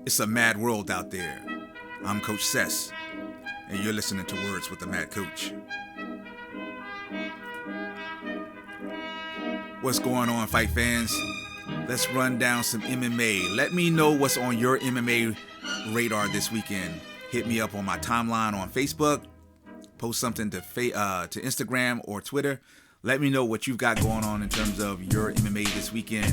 It's a mad world out there. I'm Coach Sess, and you're listening to Words with the Mad Coach. What's going on, fight fans? Let's run down some MMA. Let me know what's on your MMA radar this weekend. Hit me up on my timeline on Facebook. Post something to Instagram or Twitter. Let me know what you've got going on in terms of your MMA this weekend.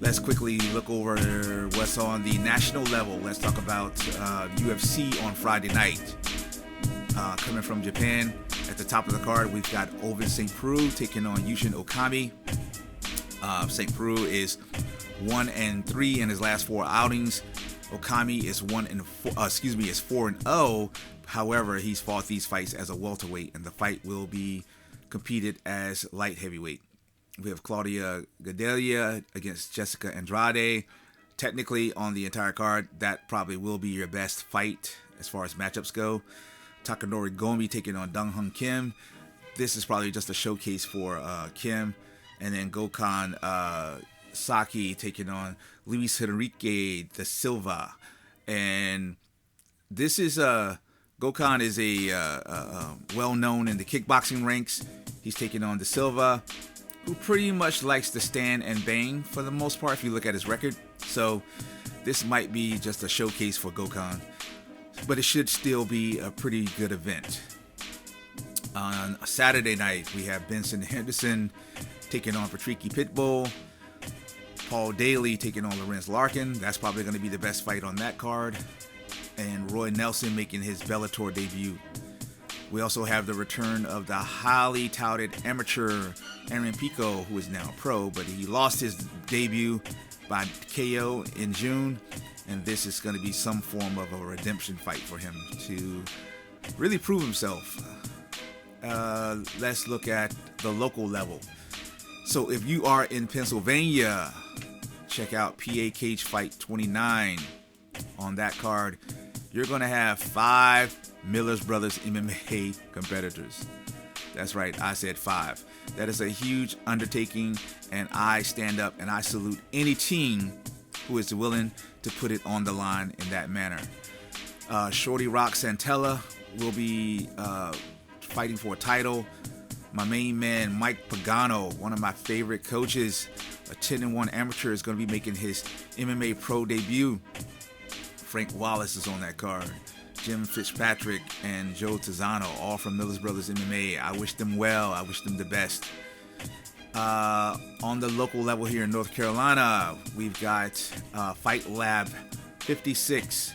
Let's quickly look over what's on the national level. Let's talk about UFC on Friday night. Coming from Japan, at the top of the card, we've got Ovince St. Preux taking on Yushin Okami. St. Preux is 1-3 in his last 4 outings. Okami is 4-0. However, he's fought these fights as a welterweight, and the fight will be competed as light heavyweight. We have Claudia Gadelha against Jessica Andrade. Technically, on the entire card, that probably will be your best fight as far as matchups go. Takanori Gomi taking on Dong Hyun Kim. This is probably just a showcase for Kim. And then Gokhan Saki taking on Luis Henrique da Silva. And this is Gokhan is well-known in the kickboxing ranks. He's taking on da Silva, who pretty much likes to stand and bang for the most part if you look at his record. So this might be just a showcase for Gokhan, but it should still be a pretty good event. On Saturday night, we have Benson Henderson taking on Patricky Pitbull. Paul Daly taking on Lorenz Larkin. That's probably going to be the best fight on that card. And Roy Nelson making his Bellator debut. We also have the return of the highly touted amateur Aaron Pico, who is now a pro, but he lost his debut by KO in June, and this is going to be some form of a redemption fight for him to really prove himself. Let's look at the local level. So if you are in Pennsylvania, check out PA Cage Fight 29. On that card, you're going to have 5 Miller's Brothers MMA competitors. That's right, I said 5. That is a huge undertaking, and I stand up and I salute any team who is willing to put it on the line in that manner. Shorty Rock Santella will be fighting for a title. My main man, Mike Pagano, one of my favorite coaches, a 10-1 amateur, is going to be making his MMA pro debut. Frank Wallace is on that card. Jim Fitzpatrick and Joe Tizano, all from Miller's Brothers MMA. I wish them well. I wish them the best. On the local level here in North Carolina, we've got Fight Lab 56.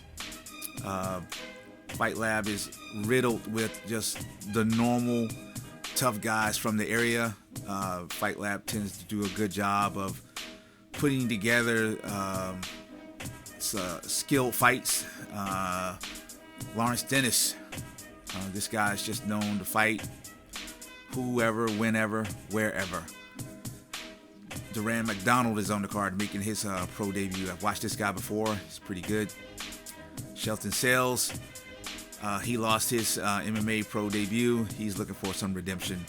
Fight Lab is riddled with just the normal tough guys from the area. Fight Lab tends to do a good job of putting together skilled fights. Lawrence Dennis, this guy's just known to fight whoever, whenever, wherever. Duran McDonald is on the card making his pro debut. I've watched this guy before. He's pretty good. Shelton Sales, he lost his MMA pro debut. He's looking for some redemption.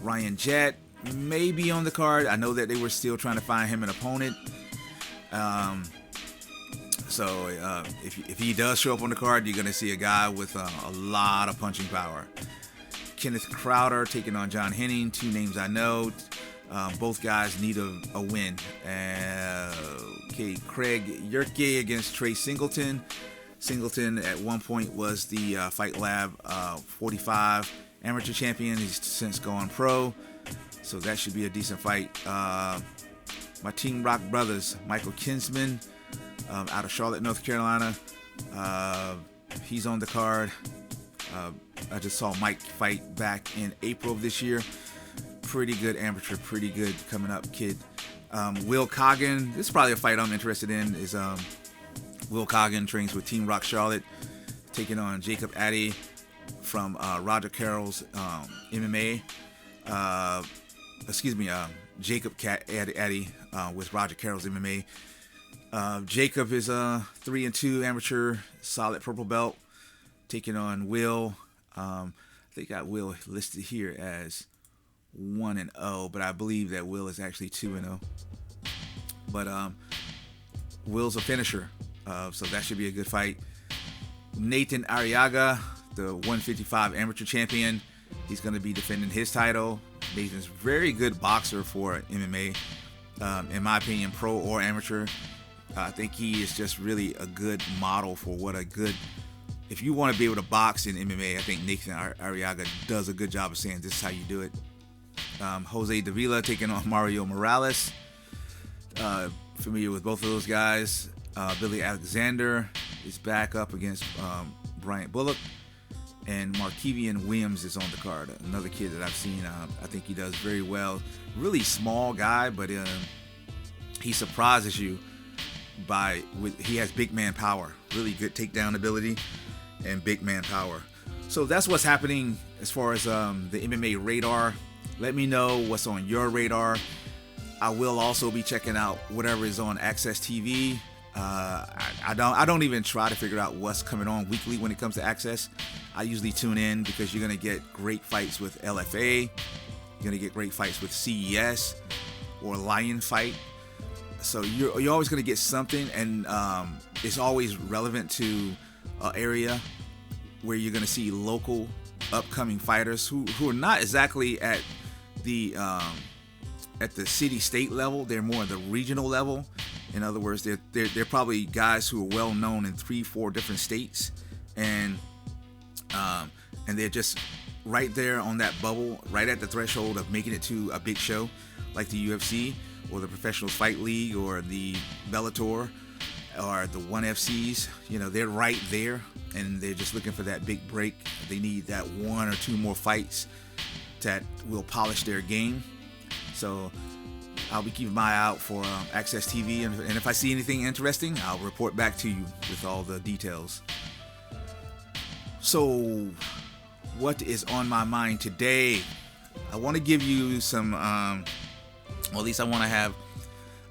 Ryan Jett may be on the card. I know that they were still trying to find him an opponent. So if he does show up on the card, you're going to see a guy with a lot of punching power. Kenneth Crowder taking on John Henning, 2 names I know. Both guys need a win. Craig Yerke against Trey Singleton. Singleton at one point was the Fight Lab 45 amateur champion. He's since gone pro, so that should be a decent fight. My Team Rock brothers, Michael Kinsman, out of Charlotte, North Carolina. He's on the card. I just saw Mike fight back in April of this year. Pretty good amateur, pretty good coming up kid. Will Coggin, this is probably a fight I'm interested in, is Will Coggin trains with Team Rock Charlotte, taking on Jacob Addy from Roger Carroll's MMA. Jacob Addy with Roger Carroll's MMA. Jacob is a 3-2 amateur, solid purple belt, taking on Will. I think I got Will listed here as 1-0, but I believe that Will is actually 2-0. But Will's a finisher. So that should be a good fight. Nathan Arriaga, the 155 amateur champion, he's going to be defending his title. Nathan's very good boxer for MMA, in my opinion, pro or amateur. I think he is just really a good model for what a good, if you want to be able to box in MMA, I think Nathan Arriaga does a good job of saying this is how you do it. Jose Davila taking on Mario Morales. Familiar with both of those guys. Billy Alexander is back up against Bryant Bullock. And Markevian Williams is on the card. Another kid that I've seen. I think he does very well. Really small guy, but he surprises you he has big man power. Really good takedown ability and big man power. So that's what's happening as far as the MMA radar. Let me know what's on your radar. I will also be checking out whatever is on Access TV. I don't even try to figure out what's coming on weekly when it comes to Access. I usually tune in because you're gonna get great fights with LFA. You're gonna get great fights with CES or Lion Fight. So you're always gonna get something, and it's always relevant to an area where you're gonna see local upcoming fighters who are not exactly at the city-state level. They're more at the regional level. In other words, they're probably guys who are well known in 3-4 different states, and they're just right there on that bubble, right at the threshold of making it to a big show like the UFC or the Professional Fight League or the Bellator or the 1FCs. You know, they're right there, and they're just looking for that big break. They need that 1 or 2 more fights that will polish their game. So I'll be keeping my eye out for Access TV, and if I see anything interesting, I'll report back to you with all the details. So what is on my mind today? I want to give you some, or at least I want to have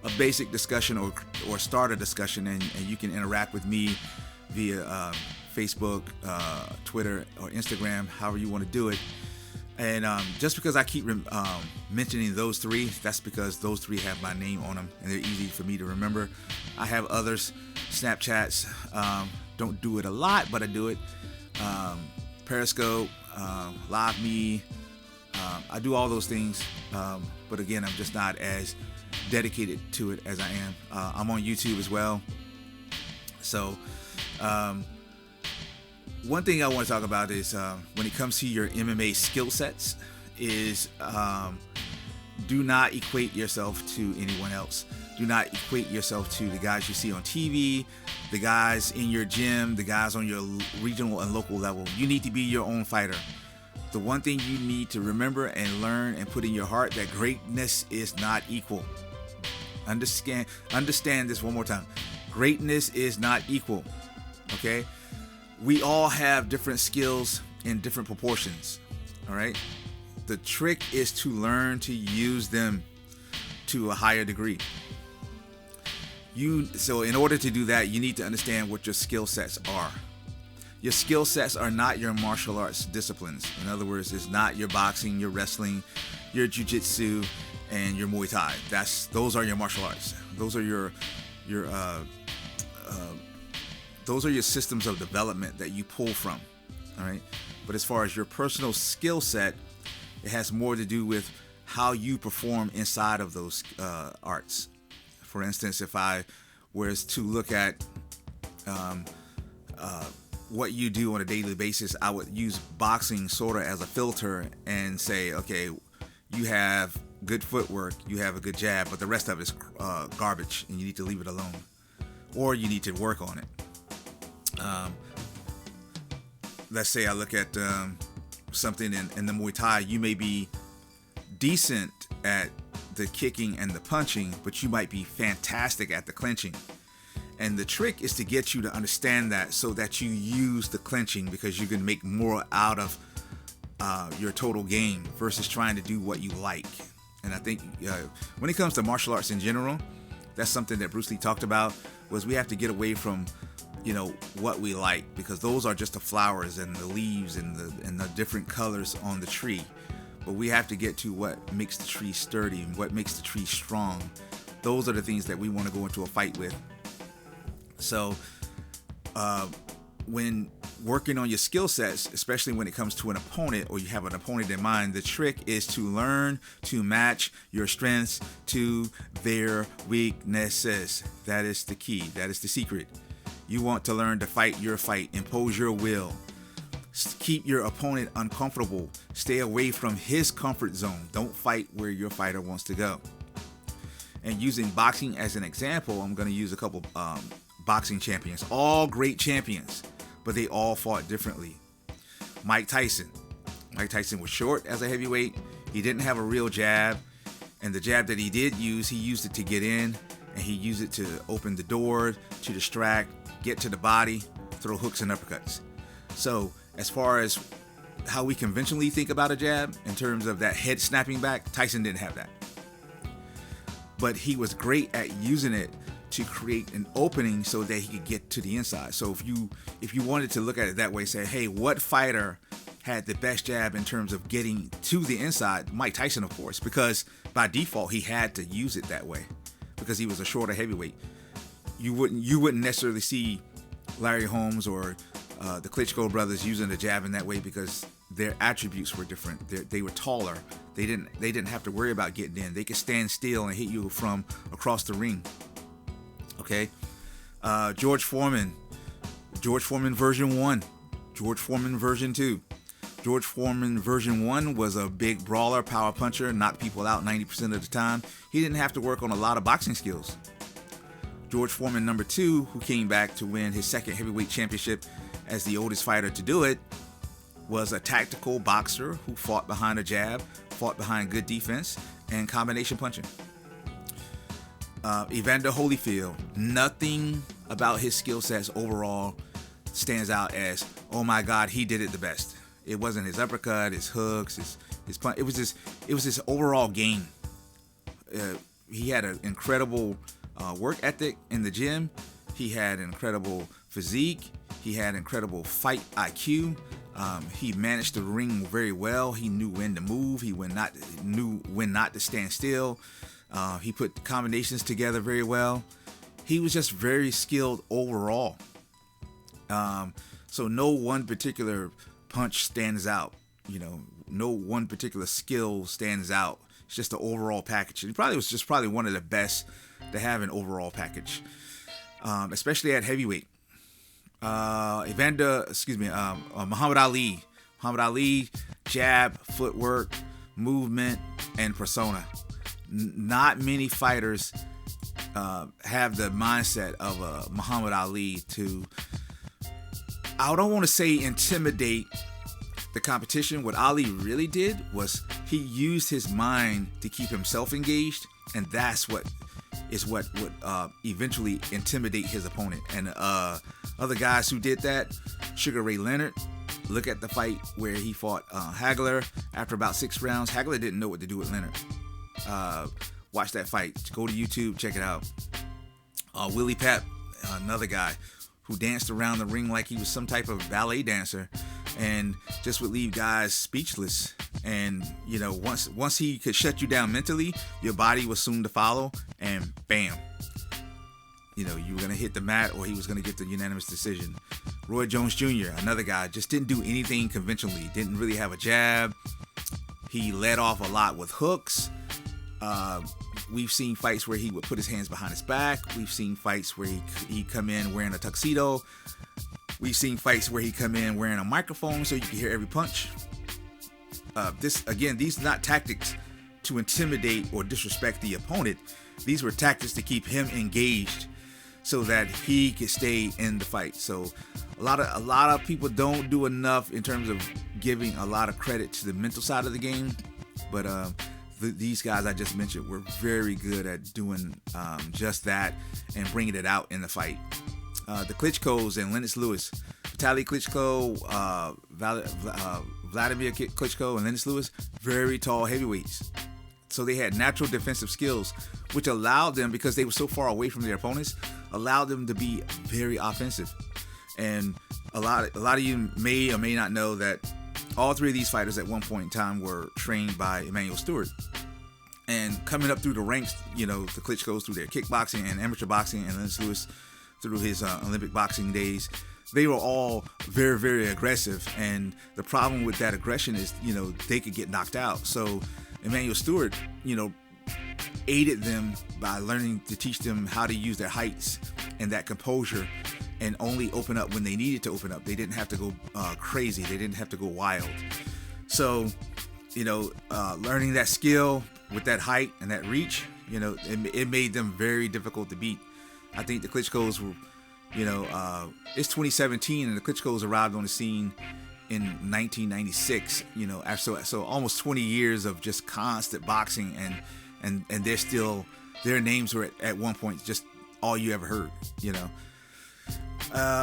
a basic discussion or start a discussion, and you can interact with me via Facebook, Twitter, or Instagram, however you want to do it. And just because I keep mentioning those three, that's because those three have my name on them, and they're easy for me to remember. I have others, Snapchats, don't do it a lot, but I do it. Periscope, Live Me, I do all those things, but again, I'm just not as dedicated to it as I am. I'm on YouTube as well. So one thing I want to talk about is when it comes to your MMA skill sets is do not equate yourself to anyone else. Do not equate yourself to the guys you see on TV, the guys in your gym, the guys on your regional and local level. You need to be your own fighter. The one thing you need to remember and learn and put in your heart, that greatness is not equal. Understand this one more time. Greatness is not equal. Okay? We all have different skills in different proportions. All right? The trick is to learn to use them to a higher degree. So in order to do that, you need to understand what your skill sets are. Your skill sets are not your martial arts disciplines. In other words, it's not your boxing, your wrestling, your jiu-jitsu, and your Muay Thai. Those are your martial arts. Those are your systems of development that you pull from. All right. But as far as your personal skill set, it has more to do with how you perform inside of those arts. For instance, if I was to look at what you do on a daily basis, I would use boxing sort of as a filter and say, okay, you have good footwork, you have a good jab, but the rest of it is garbage, and you need to leave it alone, or you need to work on it. Let's say I look at something in the Muay Thai. You may be decent at the kicking and the punching, but you might be fantastic at the clinching. And the trick is to get you to understand that, so that you use the clinching, because you can make more out of your total game versus trying to do what you like. And I think when it comes to martial arts in general, that's something that Bruce Lee talked about, was we have to get away from what we like, because those are just the flowers and the leaves and the different colors on the tree. But we have to get to what makes the tree sturdy and what makes the tree strong. Those are the things that we want to go into a fight with. So when working on your skill sets, especially when it comes to an opponent or you have an opponent in mind, the trick is to learn to match your strengths to their weaknesses. That is the key. That is the secret. You want to learn to fight your fight, impose your will. Keep your opponent uncomfortable. Stay away from his comfort zone. Don't fight where your fighter wants to go. And using boxing as an example, I'm going to use a couple boxing champions, all great champions, but they all fought differently. Mike Tyson. Mike Tyson was short as a heavyweight. He didn't have a real jab, and the jab that he did use, he used it to get in, and he used it to open the door, to distract, get to the body, throw hooks and uppercuts. So as far as how we conventionally think about a jab in terms of that head snapping back, Tyson didn't have that. But he was great at using it to create an opening so that he could get to the inside. So if you wanted to look at it that way, say, hey, what fighter had the best jab in terms of getting to the inside? Mike Tyson, of course, because by default he had to use it that way because he was a shorter heavyweight. You wouldn't necessarily see Larry Holmes or the Klitschko brothers using the jab in that way because their attributes were different. They were taller. They didn't have to worry about getting in. They could stand still and hit you from across the ring. Okay, George Foreman version 1, George Foreman version 2. George Foreman version 1 was a big brawler, power puncher, knocked people out 90% of the time. He didn't have to work on a lot of boxing skills. George Foreman number 2, who came back to win his second heavyweight championship as the oldest fighter to do it, was a tactical boxer who fought behind a jab, fought behind good defense, and combination punching. Evander Holyfield, nothing about his skill sets overall stands out as, oh my God, he did it the best. It wasn't his uppercut, his hooks, his punch. It was his overall game. He had an incredible work ethic in the gym. He had an incredible physique. He had incredible fight IQ. He managed the ring very well. He knew when to move. He knew when not to stand still. He put combinations together very well. He was just very skilled overall. So no one particular punch stands out. No one particular skill stands out. It's just the overall package. He was probably one of the best to have an overall package, especially at heavyweight. Muhammad Ali. Muhammad Ali, jab, footwork, movement, and persona. Not many fighters have the mindset of Muhammad Ali to, I don't want to say intimidate the competition. What Ali really did was he used his mind to keep himself engaged, and that's what would eventually intimidate his opponent. And other guys who did that, Sugar Ray Leonard. Look at the fight where he fought Hagler. After about 6 rounds, Hagler didn't know what to do with Leonard. Watch that fight. Go to YouTube, check it out. Willie Pep, another guy who danced around the ring like he was some type of ballet dancer and just would leave guys speechless. And once he could shut you down mentally, your body was soon to follow, and bam, you were gonna hit the mat or he was gonna get the unanimous decision. Roy Jones Jr., another guy, just didn't do anything conventionally. Didn't really have a jab. He led off a lot with hooks. We've seen fights where he would put his hands behind his back. We've seen fights where he come in wearing a tuxedo. We've seen fights where he come in wearing a microphone so you can hear every punch. These are not tactics to intimidate or disrespect the opponent. These were tactics to keep him engaged so that he could stay in the fight. So a lot of people don't do enough in terms of giving a lot of credit to the mental side of the game, but these guys I just mentioned were very good at doing just that and bringing it out in the fight. The Klitschkos and Lennox Lewis, Vitaly Klitschko, Vladimir Klitschko, and Lennox Lewis, very tall heavyweights. So they had natural defensive skills, which allowed them, because they were so far away from their opponents, allowed them to be very offensive. And a lot of you may or may not know that all 3 of these fighters at one point in time were trained by Emmanuel Stewart. And coming up through the ranks, the Klitschkos through their kickboxing and amateur boxing, and Lennox Lewis through his Olympic boxing days, they were all very, very aggressive. And the problem with that aggression is, they could get knocked out. So Emmanuel Stewart, aided them by learning to teach them how to use their heights and that composure and only open up when they needed to open up. They didn't have to go crazy. They didn't have to go wild. So, learning that skill with that height and that reach, it made them very difficult to beat. I think the Klitschko's were, it's 2017 and the Klitschko's arrived on the scene in 1996, so almost 20 years of just constant boxing, and they're still, their names were at one point just all you ever heard,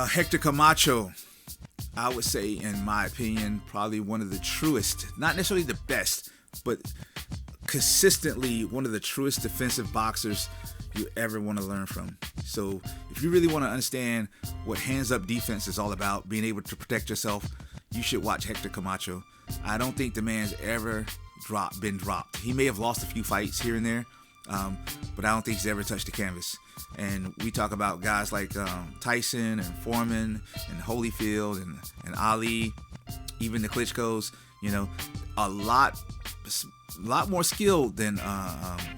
Hector Camacho, I would say, in my opinion, probably one of the truest, not necessarily the best, but consistently one of the truest defensive boxers you ever want to learn from. So if you really want to understand what hands-up defense is all about, being able to protect yourself, you should watch Hector Camacho. I don't think the man's ever been dropped. He may have lost a few fights here and there, but I don't think he's ever touched the canvas. And we talk about guys like Tyson and Foreman and Holyfield and Ali, even the Klitschko's, a lot more skilled than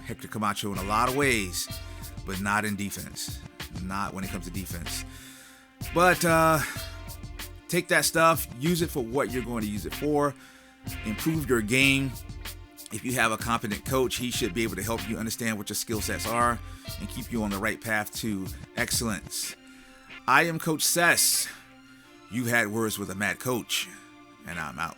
Hector Camacho in a lot of ways, but not in defense. Not when it comes to defense. But take that stuff, use it for what you're going to use it for. Improve your game. If you have a competent coach, he should be able to help you understand what your skill sets are and keep you on the right path to excellence. I am Coach Sess. You had words with a mad coach, and I'm out.